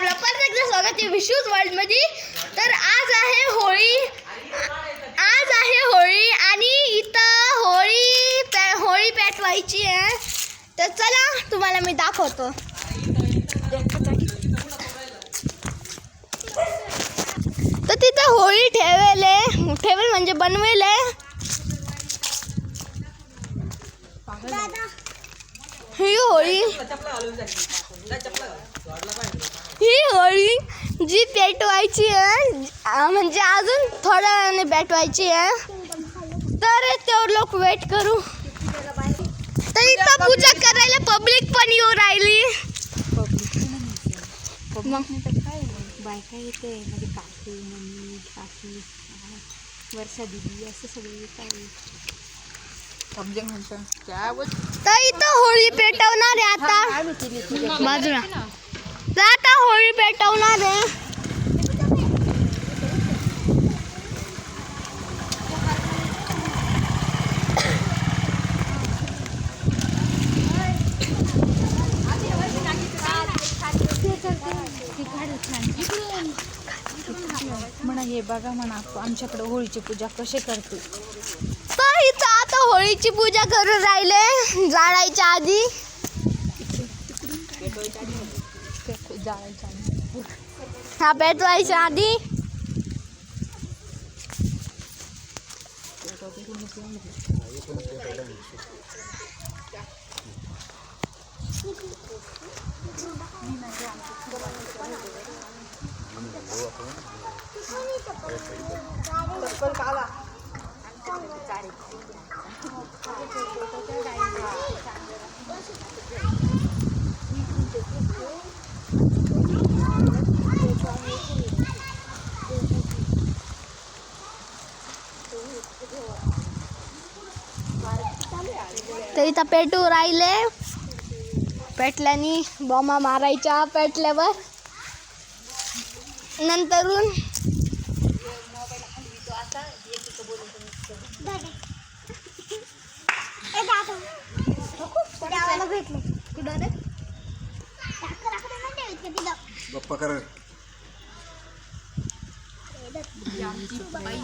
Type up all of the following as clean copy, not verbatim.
आपलं परत एकदा स्वागत आहे विशूज वर्ल्ड मध्ये। तर आज आहे होळी आणि इथं होळी पेटवायची आहे। तर चला तुम्हाला मी दाखवतो। तर तिथं होळी ठेवेल म्हणजे बनवेल। ही होळी जी पेटवायची आहे म्हणजे अजून थोड्या वेळाने पेटवायची आहे। तर ते लोक वेट करू। तर इथं पूजा करायला पब्लिक पण येऊ राहिली। बायका येते म्हणजे काकू मम्मी काकी वर्षा दिदी असं सगळे येतात। तर इथं होळी पेटवणार आहे आता बाजूला। तर आता होळी पेटवणार आहे। म्हणा हे बघा म्हणा आमच्याकडे होळीची पूजा कशी करते। तर इथं आता होळीची पूजा करून राहिले जाळायच्या आधी। हा पेटवायच्या आधी तर इथं पेटू राहिले। पेटल्याने बॉम्बा मारायच्या पेटल्यावर नंतरून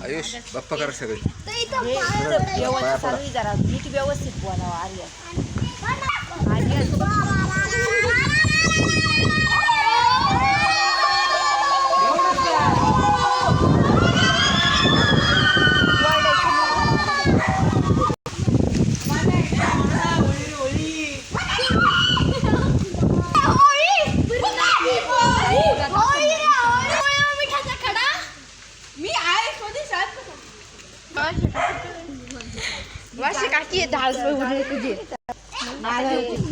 आयुष बाप्पा कर सगळे जरा नीट व्यवस्थित बोलावं आर्यन।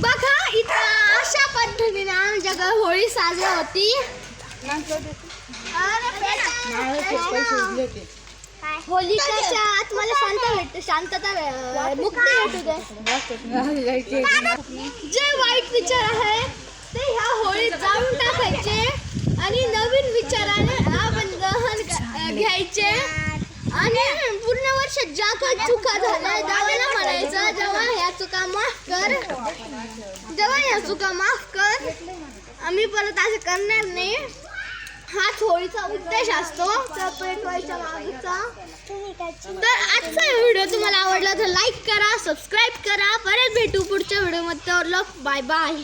बघा इथं अशा पद्धतीने आमच्या होळी साजरी होती। होलिकाच्या आत मला शांतता मुक्ती भेटू दे। जे वाईट विचार आहे ते ह्या होळीत जाळून टाकायचे आणि नवीन विचाराने आपण ग्रहण घ्यायचे आणि पूर्ण वर्षात ज्या काही चुका झाल्या देवाला म्हणायचं जेव्हा ह्या चुका माफ कर आम्ही परत असं करणार नाही। हाच होळीचा उद्देश असतो तर पेटवायच्या मागचा। तर आजचा व्हिडिओ तुम्हाला आवडला तर लाईक करा, सबस्क्राईब करा। परत भेटू पुढच्या व्हिडिओमध्ये। Bye bye.